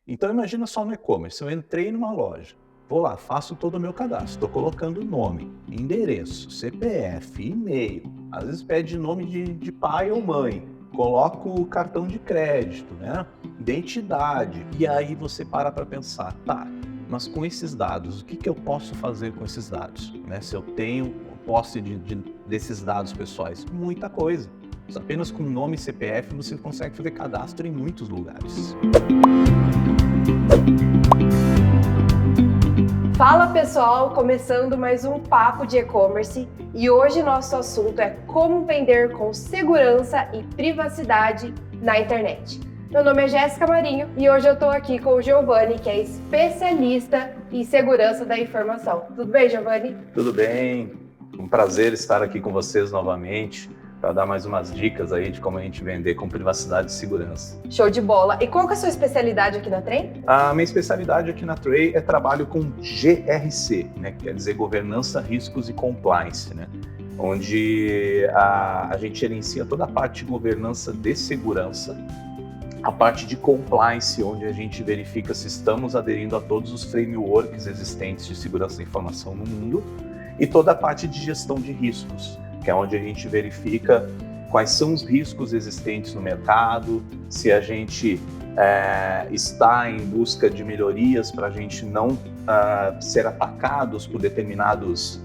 Então imagina só no e-commerce, eu entrei numa loja, vou lá, faço todo o meu cadastro, estou colocando nome, endereço, CPF, e-mail, às vezes pede nome de pai ou mãe, coloco o cartão de crédito, né? Identidade, e aí você para pensar, tá, mas com esses dados, o que eu posso fazer com esses dados? Né? Se eu tenho posse desses dados pessoais, muita coisa. Apenas com nome e CPF você consegue fazer cadastro em muitos lugares. Fala pessoal, começando mais um Papo de E-Commerce e hoje nosso assunto é como vender com segurança e privacidade na internet. Meu nome é Jéssica Marinho e hoje eu estou aqui com o Giovanni, que é especialista em segurança da informação. Tudo bem, Giovanni? Tudo bem, um prazer estar aqui com vocês novamente para dar mais umas dicas aí de como a gente vender com privacidade e segurança. Show de bola! E qual que é a sua especialidade aqui na Trey? A minha especialidade aqui na Trey é trabalho com GRC, né, que quer dizer Governança, Riscos e Compliance, né, onde a gente gerencia toda a parte de governança de segurança, a parte de compliance, onde a gente verifica se estamos aderindo a todos os frameworks existentes de segurança da informação no mundo, e toda a parte de gestão de riscos, que é onde a gente verifica quais são os riscos existentes no mercado, se a gente está em busca de melhorias para a gente não ser atacados por determinados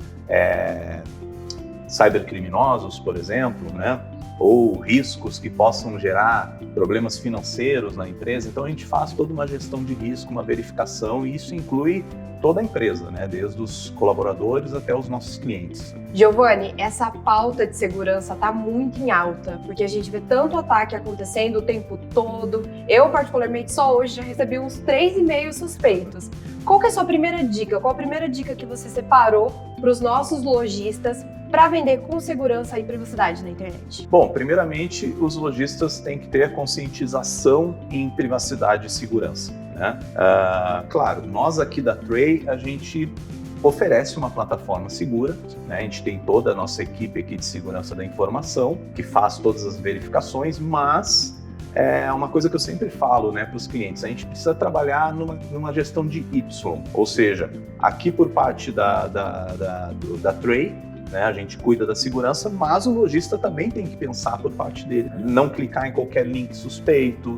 cybercriminosos, por exemplo, né? Ou riscos que possam gerar problemas financeiros na empresa. Então a gente faz toda uma gestão de risco, uma verificação, e isso inclui toda a empresa, né? Desde os colaboradores até os nossos clientes. Giovanni, essa pauta de segurança está muito em alta, porque a gente vê tanto ataque acontecendo o tempo todo. Eu, particularmente, só hoje já recebi uns 3 e-mails suspeitos. Qual que é a sua primeira dica? Qual a primeira dica que você separou para os nossos lojistas para vender com segurança e privacidade na internet? Bom, primeiramente, os lojistas têm que ter a conscientização em privacidade e segurança, né? Claro, nós aqui da Trey, a gente oferece uma plataforma segura, né? A gente tem toda a nossa equipe aqui de segurança da informação, que faz todas as verificações, mas é uma coisa que eu sempre falo, né, para os clientes: a gente precisa trabalhar numa gestão de Y, ou seja, aqui por parte da Trey, né, a gente cuida da segurança, mas o lojista também tem que pensar por parte dele. Não clicar em qualquer link suspeito,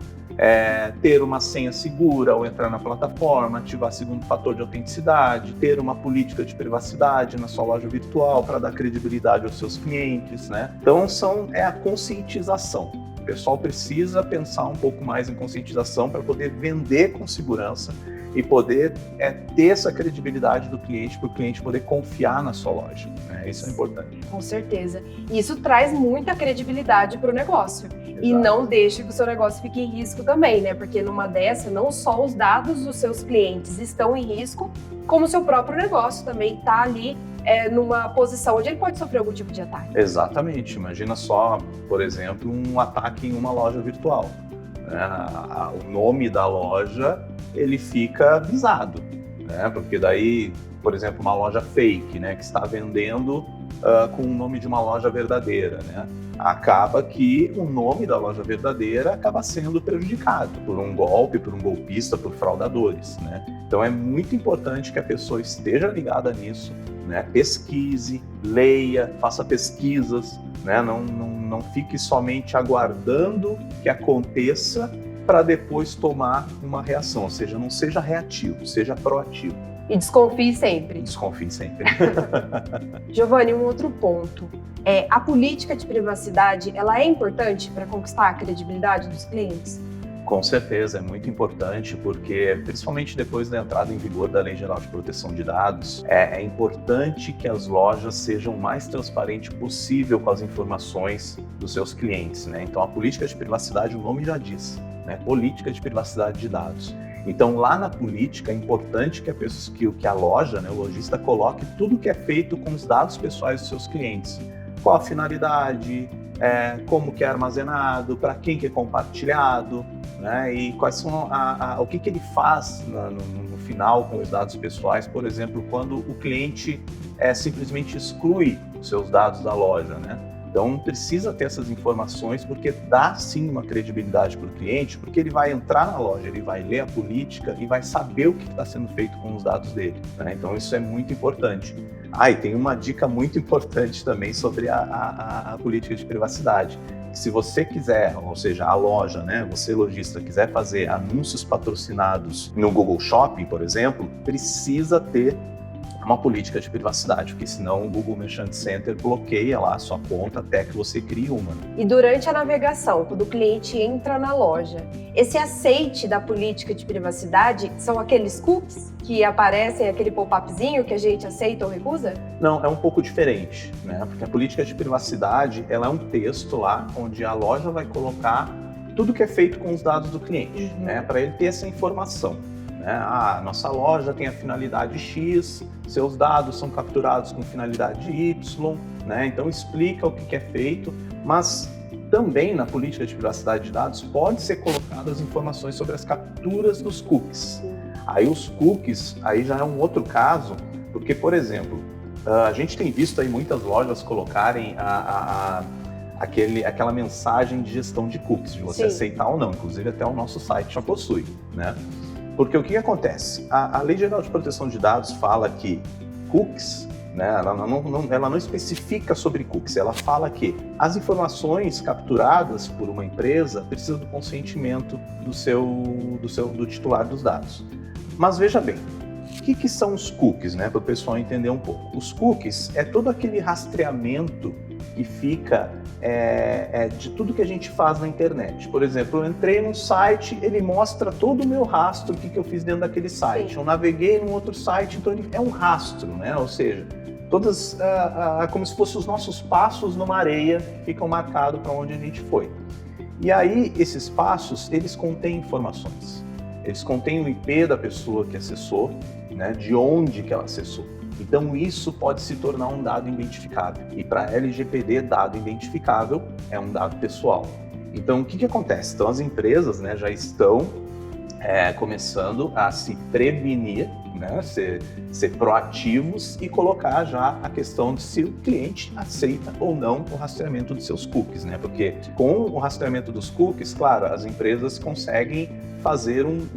ter uma senha segura ao entrar na plataforma, ativar segundo fator de autenticidade, ter uma política de privacidade na sua loja virtual para dar credibilidade aos seus clientes, né? Então é a conscientização. O pessoal precisa pensar um pouco mais em conscientização para poder vender com segurança e poder ter essa credibilidade do cliente, para o cliente poder confiar na sua loja, né? Isso é importante. Com certeza. Isso traz muita credibilidade para o negócio. Exato. E não deixe que o seu negócio fique em risco também, né? Porque numa dessa, não só os dados dos seus clientes estão em risco, como o seu próprio negócio também está ali numa posição onde ele pode sofrer algum tipo de ataque. Exatamente. Imagina só, por exemplo, um ataque em uma loja virtual. O nome da loja, ele fica visado, né? Porque daí, por exemplo, uma loja fake, né, que está vendendo com o nome de uma loja verdadeira, né? Acaba que o nome da loja verdadeira acaba sendo prejudicado por um golpe, por um golpista, por fraudadores, né? Então é muito importante que a pessoa esteja ligada nisso, né? Pesquise, leia, faça pesquisas, né? Não fique somente aguardando que aconteça para depois tomar uma reação, ou seja, não seja reativo, seja proativo. E desconfie sempre. Desconfie sempre. Giovanni, um outro ponto. A política de privacidade, ela é importante para conquistar a credibilidade dos clientes? Com certeza, é muito importante, porque principalmente depois da entrada em vigor da Lei Geral de Proteção de Dados, é importante que as lojas sejam o mais transparentes possível com as informações dos seus clientes, né? Então a política de privacidade, o nome já diz, né? Política de privacidade de dados. Então lá na política é importante que a loja, né, o lojista, coloque tudo que é feito com os dados pessoais dos seus clientes. Qual a finalidade, como que é armazenado, para quem que é compartilhado, né? E quais são o que ele faz no final com os dados pessoais, por exemplo, quando o cliente simplesmente exclui os seus dados da loja, né? Então precisa ter essas informações, porque dá sim uma credibilidade para o cliente, porque ele vai entrar na loja, ele vai ler a política e vai saber o que está sendo feito com os dados dele, né? Então isso é muito importante. E tem uma dica muito importante também sobre a política de privacidade. Se você quiser, ou seja, a loja, né, você lojista quiser fazer anúncios patrocinados no Google Shopping, por exemplo, precisa ter uma política de privacidade, porque senão o Google Merchant Center bloqueia lá a sua conta até que você crie uma. E durante a navegação, quando o cliente entra na loja, esse aceite da política de privacidade são aqueles cookies que aparecem, aquele pop-upzinho que a gente aceita ou recusa? Não, é um pouco diferente, né? Porque a política de privacidade, ela é um texto lá onde a loja vai colocar tudo que é feito com os dados do cliente, né? Para ele ter essa informação. Nossa loja tem a finalidade X, seus dados são capturados com finalidade Y, né? Então explica o que é feito, mas também na política de privacidade de dados pode ser colocadas informações sobre as capturas dos cookies. Aí os cookies, aí já é um outro caso, porque, por exemplo, a gente tem visto aí muitas lojas colocarem aquela mensagem de gestão de cookies, de você aceitar ou não, inclusive até o nosso site já possui, né? Porque o que acontece? A Lei Geral de Proteção de Dados fala que cookies, né, ela não especifica sobre cookies, ela fala que as informações capturadas por uma empresa precisam do consentimento do titular dos dados. Mas veja bem, o que são os cookies, né, para o pessoal entender um pouco? Os cookies é todo aquele rastreamento que fica de tudo que a gente faz na internet. Por exemplo, eu entrei num site, ele mostra todo o meu rastro, o que eu fiz dentro daquele site. Eu naveguei num outro site, então ele é um rastro, né? Ou seja, todas como se fossem os nossos passos numa areia que ficam marcados para onde a gente foi. E aí, esses passos, eles contêm informações. Eles contêm o IP da pessoa que acessou, né? De onde que ela acessou. Então isso pode se tornar um dado identificável. E para a LGPD, dado identificável é um dado pessoal. Então o que acontece? Então as empresas, né, já estão começando a se prevenir, né, ser proativos e colocar já a questão de se o cliente aceita ou não o rastreamento dos seus cookies, né? Porque com o rastreamento dos cookies, claro, as empresas conseguem fazer um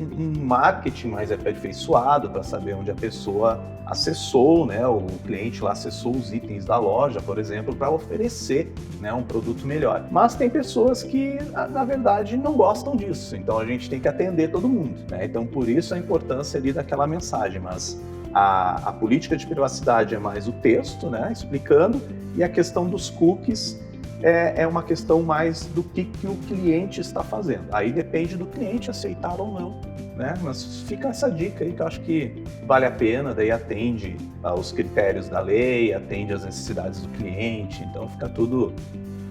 marketing mais aperfeiçoado para saber onde a pessoa acessou, né? O cliente lá acessou os itens da loja, por exemplo, para oferecer, né, um produto melhor. Mas tem pessoas que, na verdade, não gostam disso, então a gente tem que atender todo mundo, né? Então, por isso a importância ali daquela mensagem, mas a política de privacidade é mais o texto, né, explicando, e a questão dos cookies é uma questão mais do que o cliente está fazendo. Aí depende do cliente aceitar ou não, né? Mas fica essa dica aí que eu acho que vale a pena, daí atende aos critérios da lei, atende às necessidades do cliente, então fica tudo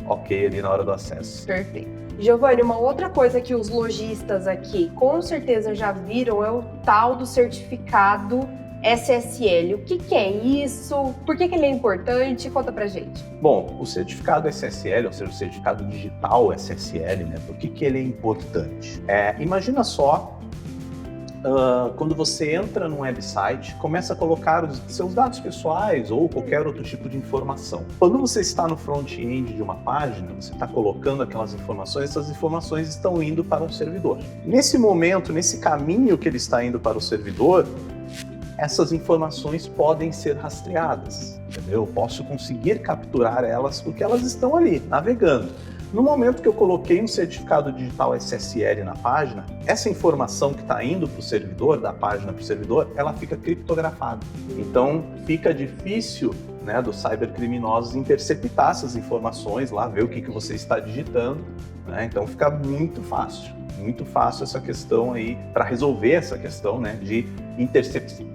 ok ali na hora do acesso. Perfeito. Giovanni, uma outra coisa que os lojistas aqui com certeza já viram é o tal do certificado SSL. O que é isso? Por que ele é importante? Conta pra gente. Bom, o certificado SSL, ou seja, o certificado digital SSL, né? Por que ele é importante? Imagina só, quando você entra num website, começa a colocar os seus dados pessoais ou qualquer outro tipo de informação. Quando você está no front-end de uma página, você está colocando aquelas informações, essas informações estão indo para um servidor. Nesse momento, nesse caminho que ele está indo para o servidor, essas informações podem ser rastreadas, entendeu? Eu posso conseguir capturar elas porque elas estão ali, navegando. No momento que eu coloquei um certificado digital SSL na página, essa informação que está indo para o servidor, da página para o servidor, ela fica criptografada. Então, fica difícil, né, dos cybercriminosos interceptar essas informações lá, ver o que você está digitando, né? Então, fica muito fácil essa questão aí, para resolver essa questão, né, de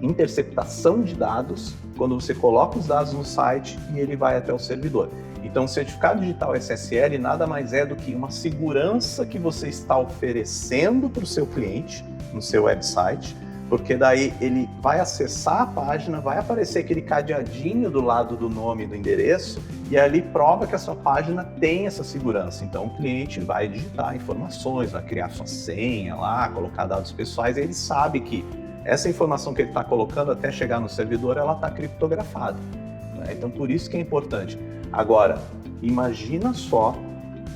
interceptação de dados, quando você coloca os dados no site e ele vai até o servidor. Então, o certificado digital SSL nada mais é do que uma segurança que você está oferecendo para o seu cliente no seu website, porque daí ele vai acessar a página, vai aparecer aquele cadeadinho do lado do nome e do endereço, e ali prova que a sua página tem essa segurança. Então, o cliente vai digitar informações, vai criar sua senha lá, colocar dados pessoais, e ele sabe que essa informação que ele está colocando até chegar no servidor, ela está criptografada. né? Então, por isso que é importante. Agora, imagina só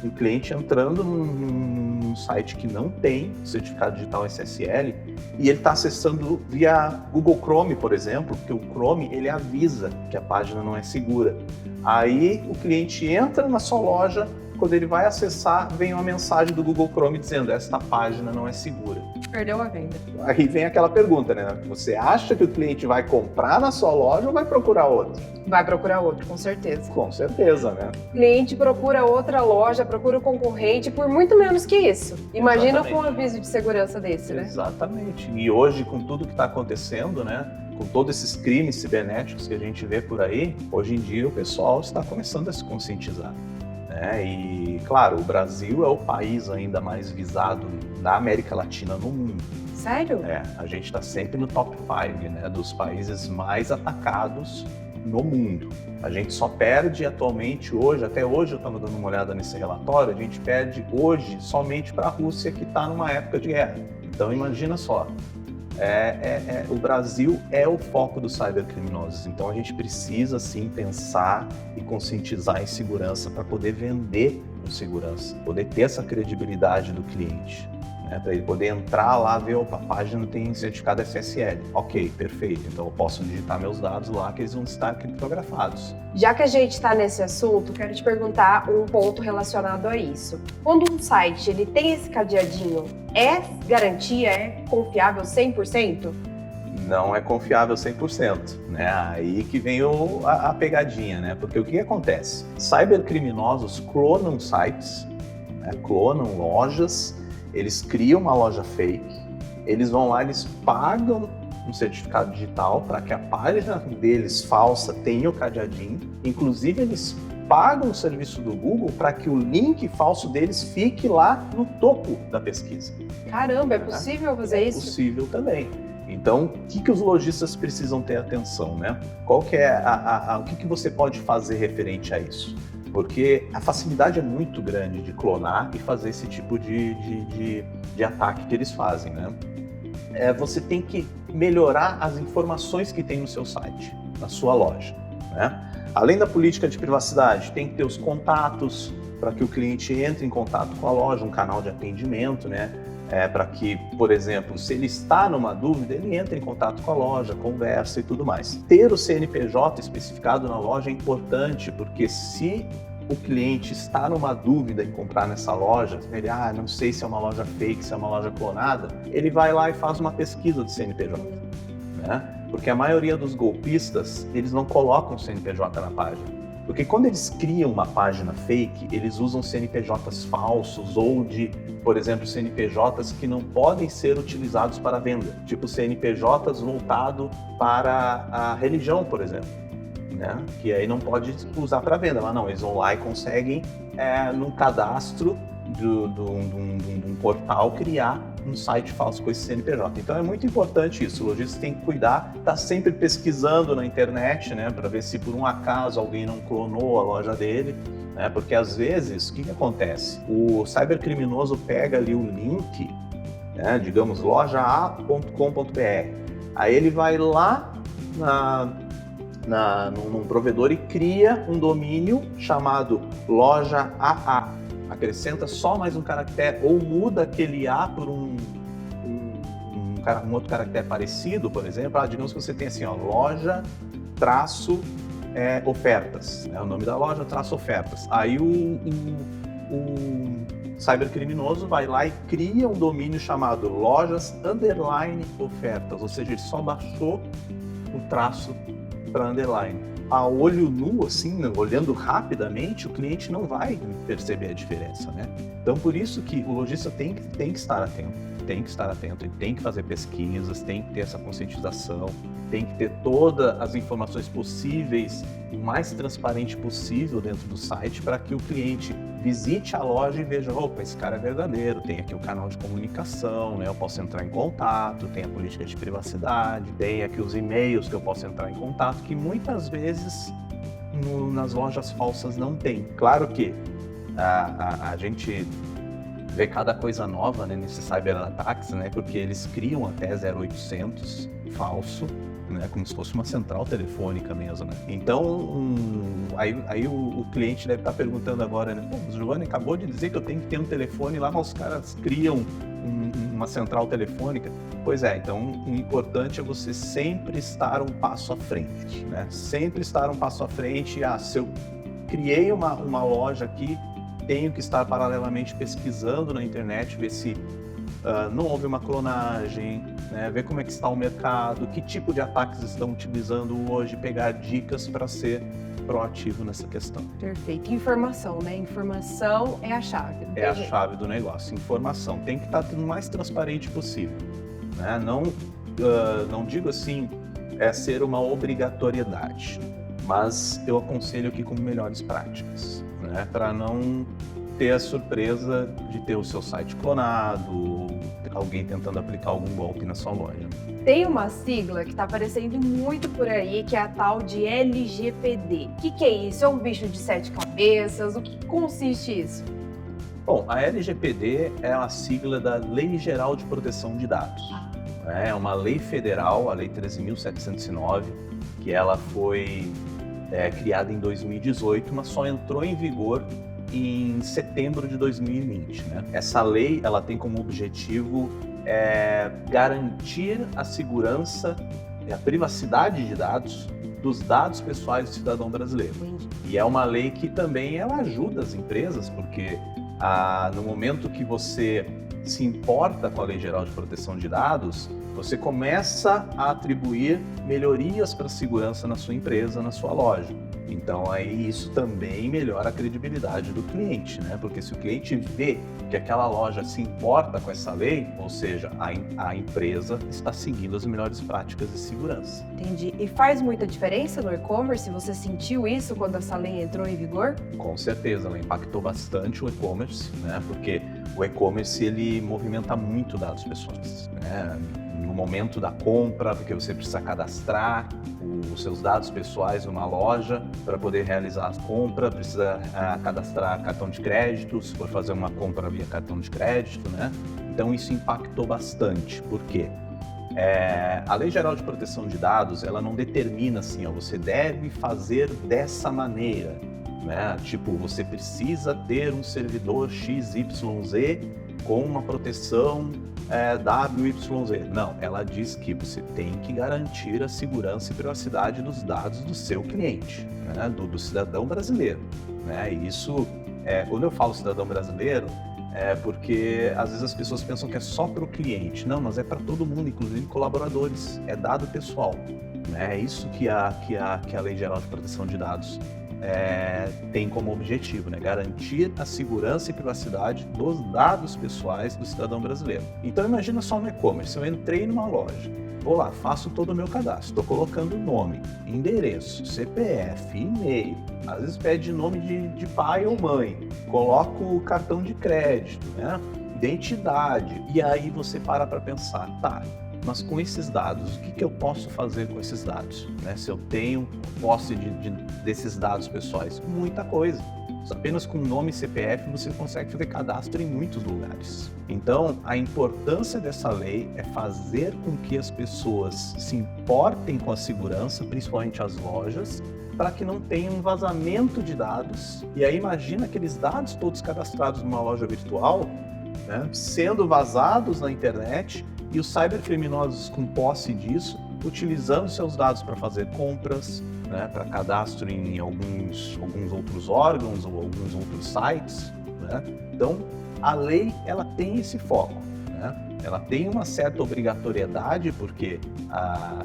um cliente entrando num site que não tem certificado digital SSL e ele está acessando via Google Chrome, por exemplo, porque o Chrome ele avisa que a página não é segura. Aí o cliente entra na sua loja, quando ele vai acessar, vem uma mensagem do Google Chrome dizendo: esta página não é segura. Perdeu a venda. Aí vem aquela pergunta, né? Você acha que o cliente vai comprar na sua loja ou vai procurar outro? Vai procurar outro, com certeza. Com certeza, né? O cliente procura outra loja, procura o concorrente por muito menos que isso. Imagina Exatamente. com um aviso de segurança desse, né? Exatamente. E hoje, com tudo que está acontecendo, né? Com todos esses crimes cibernéticos que a gente vê por aí, hoje em dia o pessoal está começando a se conscientizar. E, claro, o Brasil é o país ainda mais visado da América Latina no mundo. Sério? A gente está sempre no top 5, né, dos países mais atacados no mundo. A gente só perde atualmente hoje, até hoje eu estava dando uma olhada nesse relatório, a gente perde hoje somente para a Rússia, que está numa época de guerra. Então imagina só, o Brasil é o foco dos cybercriminosos, então a gente precisa sim pensar e conscientizar em segurança para poder vender com segurança, poder ter essa credibilidade do cliente, né? Para ele poder entrar lá, ver, opa, a página tem certificado SSL, ok, perfeito, então eu posso digitar meus dados lá que eles vão estar criptografados. Já que a gente está nesse assunto, quero te perguntar um ponto relacionado a isso. Quando um site ele tem esse cadeadinho, é garantia, é confiável 100%? Não é confiável 100%, né? Aí que vem a pegadinha, né? Porque o que acontece? Cybercriminosos clonam sites, né? Clonam lojas, eles criam uma loja fake, eles vão lá, eles pagam um certificado digital para que a página deles falsa tenha o cadeadinho. Inclusive, eles pagam o serviço do Google para que o link falso deles fique lá no topo da pesquisa. Caramba, é possível fazer isso? É possível também. Então, o que os lojistas precisam ter atenção, né? Qual que é o que você pode fazer referente a isso? Porque a facilidade é muito grande de clonar e fazer esse tipo de ataque que eles fazem, né? Você tem que melhorar as informações que tem no seu site, na sua loja, né? Além da política de privacidade, tem que ter os contatos para que o cliente entre em contato com a loja, um canal de atendimento, né? Para que, por exemplo, se ele está numa dúvida, ele entra em contato com a loja, conversa e tudo mais. Ter o CNPJ especificado na loja é importante, porque se o cliente está numa dúvida em comprar nessa loja, ele, não sei se é uma loja fake, se é uma loja clonada, ele vai lá e faz uma pesquisa do CNPJ, né? Porque a maioria dos golpistas, eles não colocam o CNPJ na página. Porque quando eles criam uma página fake, eles usam CNPJs falsos ou de, por exemplo, CNPJs que não podem ser utilizados para venda. Tipo CNPJs voltados para a religião, por exemplo, né? Que aí não pode usar para venda. Mas não, eles vão lá e conseguem, num cadastro de um portal, criar um site falso com esse CNPJ. Então é muito importante isso, o lojista tem que cuidar, tá sempre pesquisando na internet, né, para ver se por um acaso alguém não clonou a loja dele, né, porque às vezes, o que acontece? O cybercriminoso pega ali o link, né, digamos, loja.a.com.br, aí ele vai lá num provedor e cria um domínio chamado loja AA, acrescenta só mais um caractere ou muda aquele A por um outro caractere parecido, por exemplo. Digamos que você tem assim, loja traço ofertas, né? O nome da loja traço ofertas. Aí o cybercriminoso vai lá e cria um domínio chamado lojas underline ofertas, ou seja, ele só baixou o traço para underline. A olho nu, assim, olhando rapidamente, o cliente não vai perceber a diferença, né? Então, por isso que o lojista tem que estar atento, ele tem que fazer pesquisas, tem que ter essa conscientização, tem que ter todas as informações possíveis, o mais transparente possível dentro do site, para que o cliente visite a loja e veja, opa, esse cara é verdadeiro, tem aqui o canal de comunicação, né? Eu posso entrar em contato, tem a política de privacidade, tem aqui os e-mails que eu posso entrar em contato, que muitas vezes nas lojas falsas não tem. Claro que a gente vê cada coisa nova, né, nesses cyberataques, né, porque eles criam até 0800 falso, né? Como se fosse uma central telefônica mesmo, né? Então, aí o cliente deve estar perguntando agora, né? Pô, o Giovanni acabou de dizer que eu tenho que ter um telefone lá, mas os caras criam uma central telefônica. Pois é, então o importante é você sempre estar um passo à frente, né? Sempre estar um passo à frente. Se eu criei uma loja aqui, tenho que estar paralelamente pesquisando na internet, ver se não houve uma clonagem, né? Ver como é que está o mercado, que tipo de ataques estão utilizando hoje, pegar dicas para ser proativo nessa questão. Perfeito. Informação, né? Informação é a chave. É a chave do negócio. Informação. Tem que estar o mais transparente possível, né? Não digo assim, ser uma obrigatoriedade, mas eu aconselho aqui como melhores práticas, né? Para não ter a surpresa de ter o seu site clonado, alguém tentando aplicar algum golpe na sua loja. Tem uma sigla que está aparecendo muito por aí, que é a tal de LGPD. O que é isso? É um bicho de 7 cabeças? O que consiste isso? Bom, a LGPD é a sigla da Lei Geral de Proteção de Dados. É uma lei federal, a Lei 13.709, que ela foi criada em 2018, mas só entrou em vigor em setembro de 2020, né? Essa lei, ela tem como objetivo garantir a segurança e a privacidade de dados, dos dados pessoais do cidadão brasileiro. E é uma lei que também ela ajuda as empresas, porque no momento que você se importa com a Lei Geral de Proteção de Dados, você começa a atribuir melhorias para a segurança na sua empresa, na sua loja. Então, aí isso também melhora a credibilidade do cliente, né? Porque se o cliente vê que aquela loja se importa com essa lei, ou seja, a empresa está seguindo as melhores práticas de segurança. Entendi. E faz muita diferença no e-commerce? Você sentiu isso quando essa lei entrou em vigor? Com certeza, ela impactou bastante o e-commerce, né? Porque o e-commerce, ele movimenta muito dados pessoais, né? No momento da compra, porque você precisa cadastrar os seus dados pessoais numa loja para poder realizar a compra, precisa cadastrar cartão de crédito, se for fazer uma compra via cartão de crédito, né? Então isso impactou bastante, porque a Lei Geral de Proteção de Dados, ela não determina assim, você deve fazer dessa maneira, né? Tipo, você precisa ter um servidor XYZ com uma proteção WYZ. Não, ela diz que você tem que garantir a segurança e privacidade dos dados do seu cliente, né? do cidadão brasileiro, né? E isso, quando eu falo cidadão brasileiro, porque às vezes as pessoas pensam que é só para o cliente. Não, mas é para todo mundo, inclusive colaboradores. É dado pessoal, né? É isso que a Lei Geral de Proteção de Dados tem como objetivo, né? Garantir a segurança e privacidade dos dados pessoais do cidadão brasileiro. Então imagina só no e-commerce, eu entrei numa loja, vou lá, faço todo o meu cadastro, estou colocando nome, endereço, CPF, e-mail, às vezes pede nome de pai ou mãe, coloco o cartão de crédito, né? Identidade, e aí você para pensar, tá, mas com esses dados, o que eu posso fazer com esses dados, né? Se eu tenho posse desses dados pessoais, muita coisa. Apenas com nome e CPF você consegue fazer cadastro em muitos lugares. Então, a importância dessa lei é fazer com que as pessoas se importem com a segurança, principalmente as lojas, para que não tenha um vazamento de dados. E aí imagina aqueles dados todos cadastrados numa loja virtual, né, sendo vazados na internet, e os cybercriminosos com posse disso, utilizando seus dados para fazer compras, né, para cadastro em alguns outros órgãos ou alguns outros sites, né? Então, a lei ela tem esse foco, né? Ela tem uma certa obrigatoriedade, porque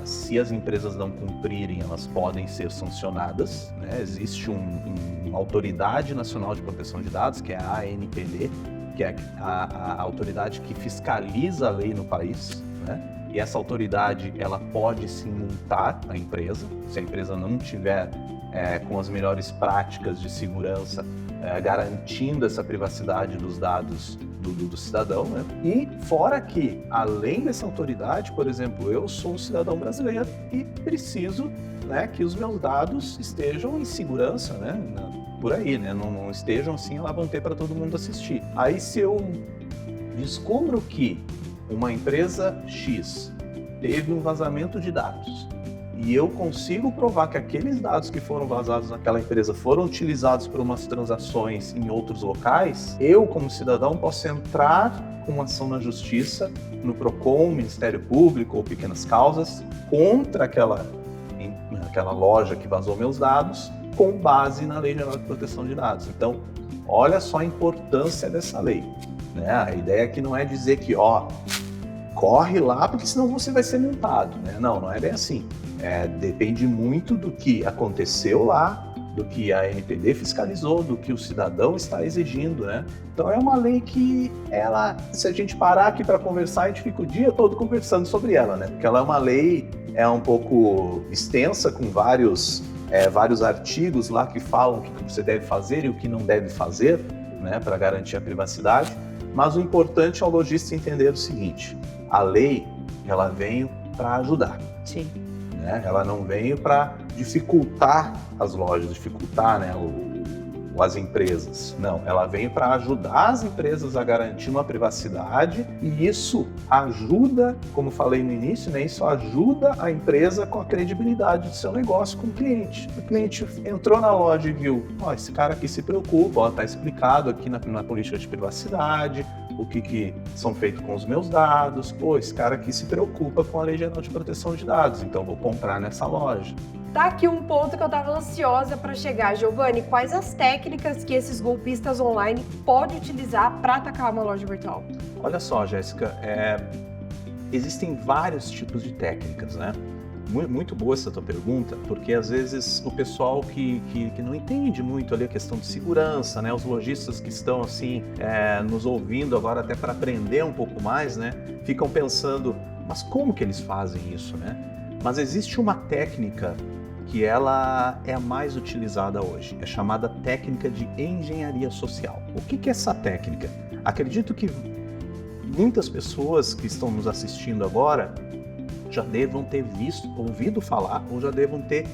se as empresas não cumprirem, elas podem ser sancionadas, né? Existe uma Autoridade Nacional de Proteção de Dados, que é a ANPD, que é a autoridade que fiscaliza a lei no país, né? E essa autoridade, ela pode sim multar a empresa, se a empresa não tiver com as melhores práticas de segurança, garantindo essa privacidade dos dados do cidadão, né? E fora que, além dessa autoridade, por exemplo, eu sou um cidadão brasileiro e preciso, né, que os meus dados estejam em segurança, né? Por aí, né? Não estejam assim, lá vão ter para todo mundo assistir. Aí se eu descubro que uma empresa X teve um vazamento de dados e eu consigo provar que aqueles dados que foram vazados naquela empresa foram utilizados por umas transações em outros locais, eu, como cidadão, posso entrar com uma ação na justiça, no PROCON, Ministério Público ou pequenas causas, contra aquela loja que vazou meus dados, com base na Lei Geral de Proteção de Dados. Então, olha só a importância dessa lei, né? A ideia aqui não é dizer que, corre lá, porque senão você vai ser multado, né? Não é bem assim. Depende muito do que aconteceu lá, do que a NPD fiscalizou, do que o cidadão está exigindo, né? Então é uma lei que se a gente parar aqui para conversar, a gente fica o dia todo conversando sobre ela, né? Porque ela é uma lei um pouco extensa, com vários artigos lá que falam o que você deve fazer e o que não deve fazer, né, para garantir a privacidade. Mas o importante é o lojista entender o seguinte: a lei, ela veio para ajudar. Sim. Né? Ela não veio para dificultar as lojas, dificultar, né, as empresas. Não, ela veio para ajudar as empresas a garantir uma privacidade, e isso ajuda, como falei no início, né, isso ajuda a empresa com a credibilidade do seu negócio com o cliente. O cliente entrou na loja e viu, esse cara aqui se preocupa, está explicado aqui na política de privacidade, o que são feitos com os meus dados, esse cara aqui se preocupa com a Lei Geral de Proteção de Dados, então vou comprar nessa loja. Tá aqui um ponto que eu estava ansiosa para chegar. Giovanni, quais as técnicas que esses golpistas online podem utilizar para atacar uma loja virtual? Olha só, Jéssica, existem vários tipos de técnicas, né? Muito boa essa tua pergunta, porque às vezes o pessoal que não entende muito ali a questão de segurança, né? Os lojistas que estão assim nos ouvindo agora até para aprender um pouco mais, né? Ficam pensando, mas como que eles fazem isso, né? Mas existe uma técnica que ela é a mais utilizada hoje, é chamada técnica de engenharia social. O que é essa técnica? Acredito que muitas pessoas que estão nos assistindo agora já devam ter ouvido falar, ou já devam ter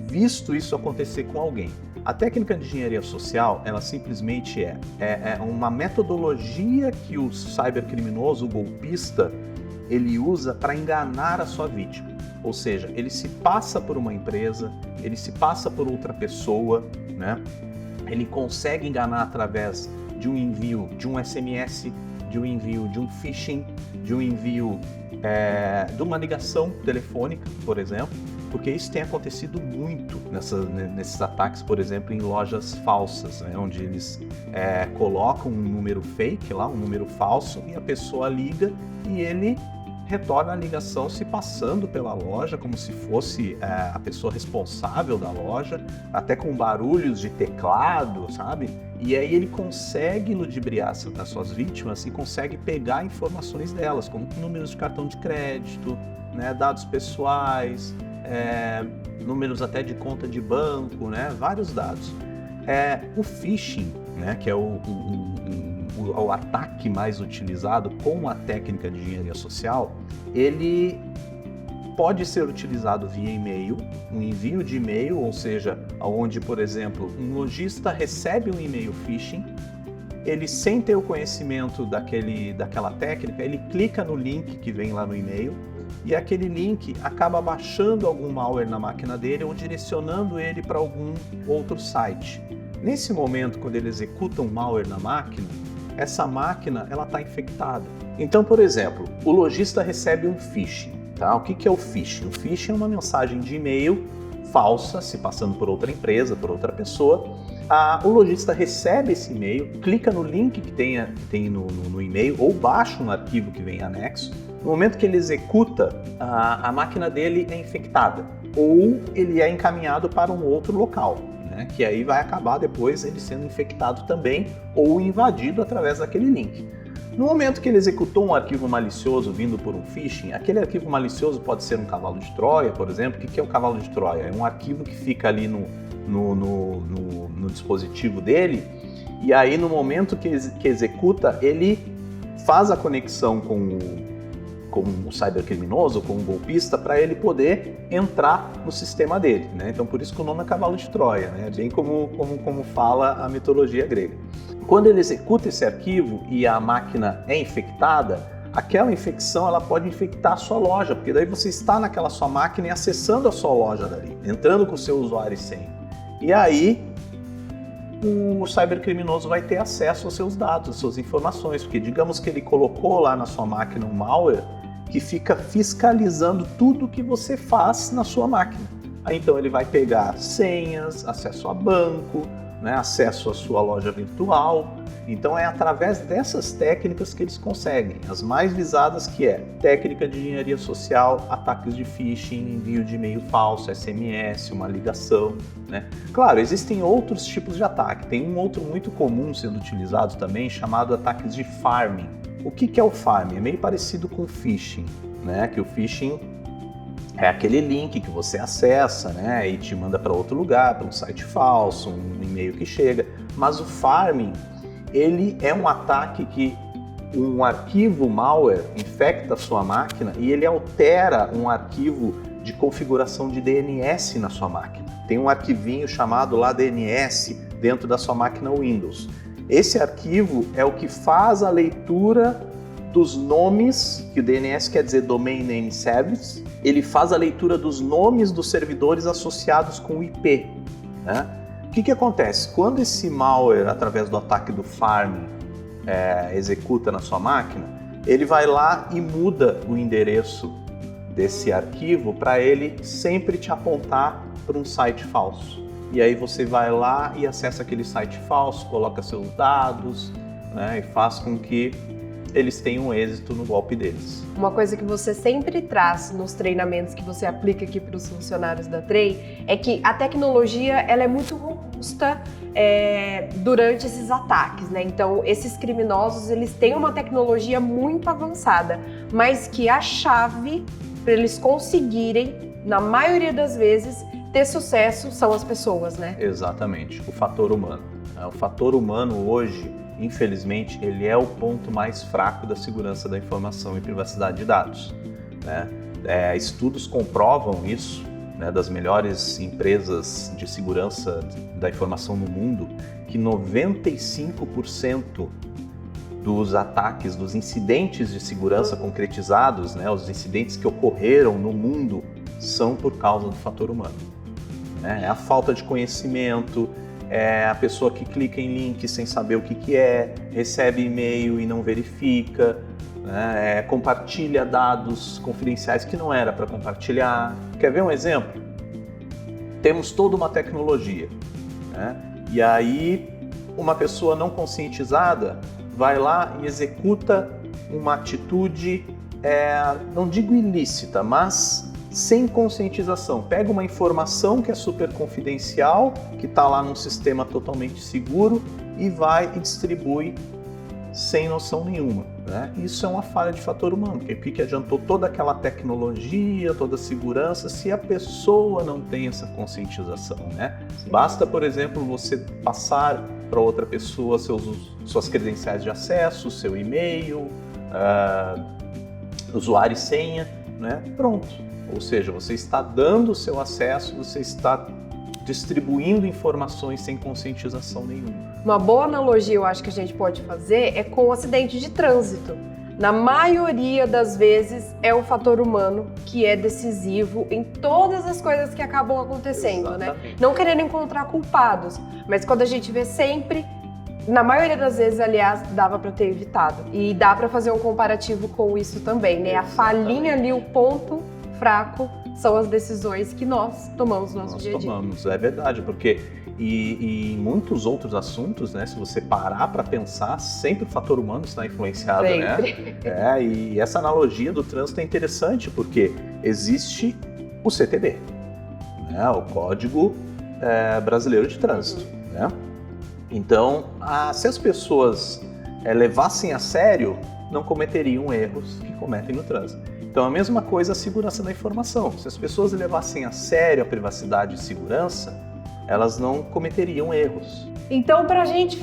visto isso acontecer com alguém. A técnica de engenharia social, ela simplesmente é uma metodologia que o cybercriminoso, o golpista, ele usa para enganar a sua vítima. Ou seja, ele se passa por uma empresa, ele se passa por outra pessoa, né? Ele consegue enganar através de um envio de um SMS, de um envio de um phishing, de um envio de uma ligação telefônica, por exemplo, porque isso tem acontecido muito nesses ataques, por exemplo, em lojas falsas, né? Onde eles colocam um número fake lá, um número falso, e a pessoa liga e ele retorna a ligação se passando pela loja, como se fosse a pessoa responsável da loja, até com barulhos de teclado, sabe? E aí ele consegue ludibriar as suas vítimas e consegue pegar informações delas, como números de cartão de crédito, né, dados pessoais, números até de conta de banco, né, vários dados. O phishing, né, que é o ataque mais utilizado com a técnica de engenharia social, ele pode ser utilizado via e-mail, um envio de e-mail, ou seja, onde, por exemplo, um lojista recebe um e-mail phishing, ele, sem ter o conhecimento daquela técnica, ele clica no link que vem lá no e-mail, e aquele link acaba baixando algum malware na máquina dele ou direcionando ele para algum outro site. Nesse momento, quando ele executa um malware na máquina, essa máquina está infectada. Então, por exemplo, o lojista recebe um phishing. Tá? O que é o phishing? O phishing é uma mensagem de e-mail falsa, se passando por outra empresa, por outra pessoa. O lojista recebe esse e-mail, clica no link que tem no e-mail ou baixa um arquivo que vem anexo. No momento que ele executa, a máquina dele é infectada ou ele é encaminhado para um outro local, né? Que aí vai acabar depois ele sendo infectado também ou invadido através daquele link. No momento que ele executou um arquivo malicioso vindo por um phishing, aquele arquivo malicioso pode ser um cavalo de Troia, por exemplo. O que é o cavalo de Troia? É um arquivo que fica ali no dispositivo dele, e aí no momento que executa, ele faz a conexão com o cybercriminoso, com o golpista, para ele poder entrar no sistema dele, né? Então por isso que o nome é cavalo de Troia, né? Bem como fala a mitologia grega. Quando ele executa esse arquivo e a máquina é infectada, aquela infecção ela pode infectar a sua loja, porque daí você está naquela sua máquina e acessando a sua loja dali, entrando com o seu usuário e senha. E aí o cybercriminoso vai ter acesso aos seus dados, às suas informações, porque digamos que ele colocou lá na sua máquina um malware que fica fiscalizando tudo que você faz na sua máquina. Aí então ele vai pegar senhas, acesso a banco, né, acesso à sua loja virtual. Então é através dessas técnicas que eles conseguem. As mais visadas que é técnica de engenharia social, ataques de phishing, envio de e-mail falso, SMS, uma ligação, né? Claro, existem outros tipos de ataque. Tem um outro muito comum sendo utilizado também, chamado ataques de farming. O que é o farming? É meio parecido com o phishing, né? Que o phishing é aquele link que você acessa, né, e te manda para outro lugar, para um site falso, um e-mail que chega. Mas o farming, ele é um ataque que um arquivo malware infecta a sua máquina e ele altera um arquivo de configuração de DNS na sua máquina. Tem um arquivinho chamado lá DNS dentro da sua máquina Windows. Esse arquivo é o que faz a leitura dos nomes, que o DNS quer dizer Domain Name Service, ele faz a leitura dos nomes dos servidores associados com o IP, né? O que acontece? Quando esse malware, através do ataque do farming, executa na sua máquina, ele vai lá e muda o endereço desse arquivo para ele sempre te apontar para um site falso. E aí você vai lá e acessa aquele site falso, coloca seus dados, né, e faz com que eles tenham êxito no golpe deles. Uma coisa que você sempre traz nos treinamentos que você aplica aqui para os funcionários da Tray é que a tecnologia ela é muito robusta durante esses ataques, né? Então, esses criminosos eles têm uma tecnologia muito avançada, mas que a chave para eles conseguirem, na maioria das vezes, ter sucesso são as pessoas, né? Exatamente, o fator humano. O fator humano hoje, infelizmente, ele é o ponto mais fraco da segurança da informação e privacidade de dados, né? Estudos comprovam isso, né, das melhores empresas de segurança da informação no mundo, que 95% dos ataques, dos incidentes de segurança concretizados, né, os incidentes que ocorreram no mundo, são por causa do fator humano, né? É a falta de conhecimento, é a pessoa que clica em link sem saber o que é, recebe e-mail e não verifica, né? Compartilha dados confidenciais que não era para compartilhar. Quer ver um exemplo? Temos toda uma tecnologia, né? E aí uma pessoa não conscientizada vai lá e executa uma atitude, não digo ilícita, mas sem conscientização. Pega uma informação que é super confidencial, que está lá num sistema totalmente seguro e vai e distribui sem noção nenhuma, né? Isso é uma falha de fator humano, porque o que adiantou toda aquela tecnologia, toda a segurança, se a pessoa não tem essa conscientização, né? Basta, por exemplo, você passar para outra pessoa suas credenciais de acesso, seu e-mail, usuário e senha, né? Pronto. Ou seja, você está dando o seu acesso, você está distribuindo informações sem conscientização nenhuma. Uma boa analogia, eu acho que a gente pode fazer, é com o acidente de trânsito. Na maioria das vezes, é o fator humano que é decisivo em todas as coisas que acabam acontecendo, Exatamente. né? Não querendo encontrar culpados, mas quando a gente vê sempre, na maioria das vezes, aliás, dava para ter evitado. E dá para fazer um comparativo com isso também, né? A falhinha ali, o ponto fraco, são as decisões que nós tomamos no nosso dia a dia. É verdade, porque e em muitos outros assuntos, né, se você parar para pensar, sempre o fator humano está influenciado, sempre, né? E essa analogia do trânsito é interessante, porque existe o CTB, né, o Código Brasileiro de Trânsito, né? Então, se as pessoas levassem a sério, não cometeriam erros que cometem no trânsito. Então, a mesma coisa a segurança da informação. Se as pessoas levassem a sério a privacidade e segurança, elas não cometeriam erros. Então, para a gente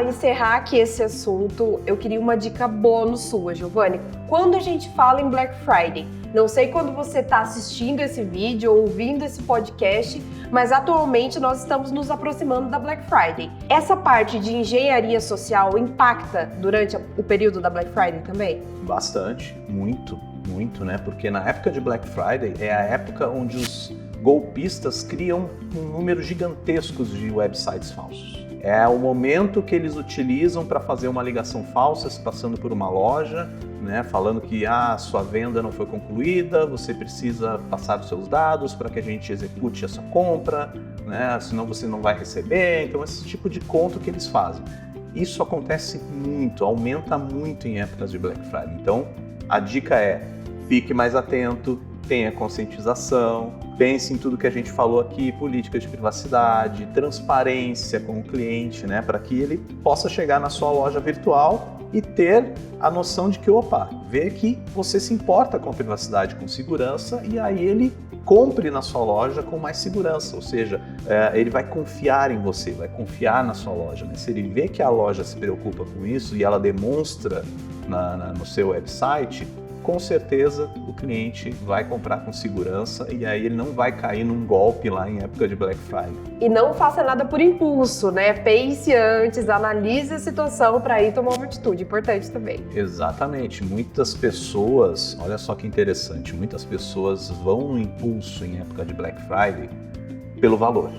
encerrar aqui esse assunto, eu queria uma dica bônus sua, Giovanni. Quando a gente fala em Black Friday, não sei quando você está assistindo esse vídeo ou ouvindo esse podcast, mas atualmente nós estamos nos aproximando da Black Friday. Essa parte de engenharia social impacta durante o período da Black Friday também? Bastante, muito, né? Porque na época de Black Friday é a época onde os golpistas criam um número gigantesco de websites falsos. É o momento que eles utilizam para fazer uma ligação falsa, se passando por uma loja, né, falando que sua venda não foi concluída, você precisa passar os seus dados para que a gente execute essa compra, né, senão você não vai receber. Então, esse tipo de conto que eles fazem. Isso acontece muito, aumenta muito em épocas de Black Friday. Então, a dica é: fique mais atento, tenha conscientização, pense em tudo que a gente falou aqui, política de privacidade, transparência com o cliente, né, para que ele possa chegar na sua loja virtual e ter a noção de que, ver que você se importa com a privacidade, com segurança, e aí ele compre na sua loja com mais segurança, ou seja, ele vai confiar em você, vai confiar na sua loja, né? Se ele vê que a loja se preocupa com isso e ela demonstra no seu website, com certeza o cliente vai comprar com segurança e aí ele não vai cair num golpe lá em época de Black Friday. E não faça nada por impulso, né? Pense antes, analise a situação para aí tomar uma atitude, importante também. Exatamente. Muitas pessoas, olha só que interessante, muitas pessoas vão no impulso em época de Black Friday pelo valor,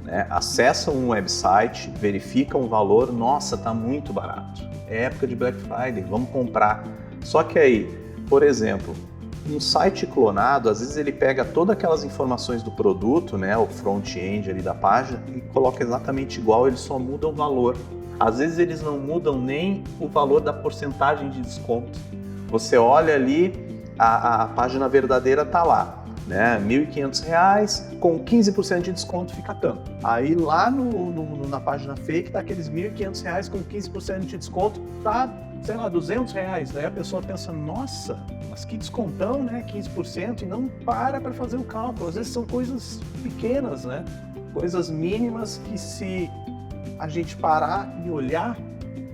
né? Acessam um website, verificam o valor, nossa, tá muito barato. É época de Black Friday, vamos comprar. Só que aí, por exemplo, um site clonado, às vezes ele pega todas aquelas informações do produto, né, o front-end ali da página, e coloca exatamente igual, eles só mudam o valor. Às vezes eles não mudam nem o valor da porcentagem de desconto. Você olha ali, a página verdadeira está lá, né, R$ 1.500, com 15% de desconto fica tanto. Aí lá na página fake está aqueles R$ 1.500 com 15% de desconto, tá, sei lá, R$200. Daí a pessoa pensa, nossa, mas que descontão, né, 15%, e não para fazer o cálculo. Às vezes são coisas pequenas, né, coisas mínimas que se a gente parar e olhar,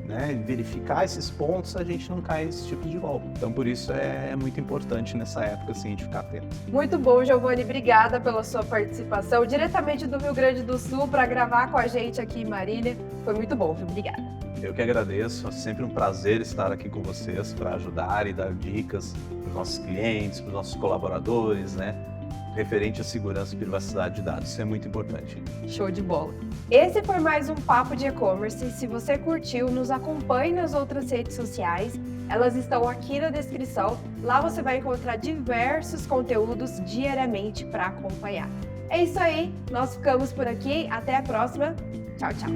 né, verificar esses pontos, a gente não cai nesse tipo de golpe. Então, por isso é muito importante nessa época, assim, a gente ficar atento. Muito bom, Giovanni. Obrigada pela sua participação, diretamente do Rio Grande do Sul, para gravar com a gente aqui em Marília. Foi muito bom, viu? Obrigada. Eu que agradeço, é sempre um prazer estar aqui com vocês para ajudar e dar dicas para os nossos clientes, para os nossos colaboradores, né, referente à segurança e privacidade de dados. Isso é muito importante. Show de bola. Esse foi mais um Papo de E-Commerce. Se você curtiu, nos acompanhe nas outras redes sociais. Elas estão aqui na descrição. Lá você vai encontrar diversos conteúdos diariamente para acompanhar. É isso aí, nós ficamos por aqui. Até a próxima. Tchau, tchau.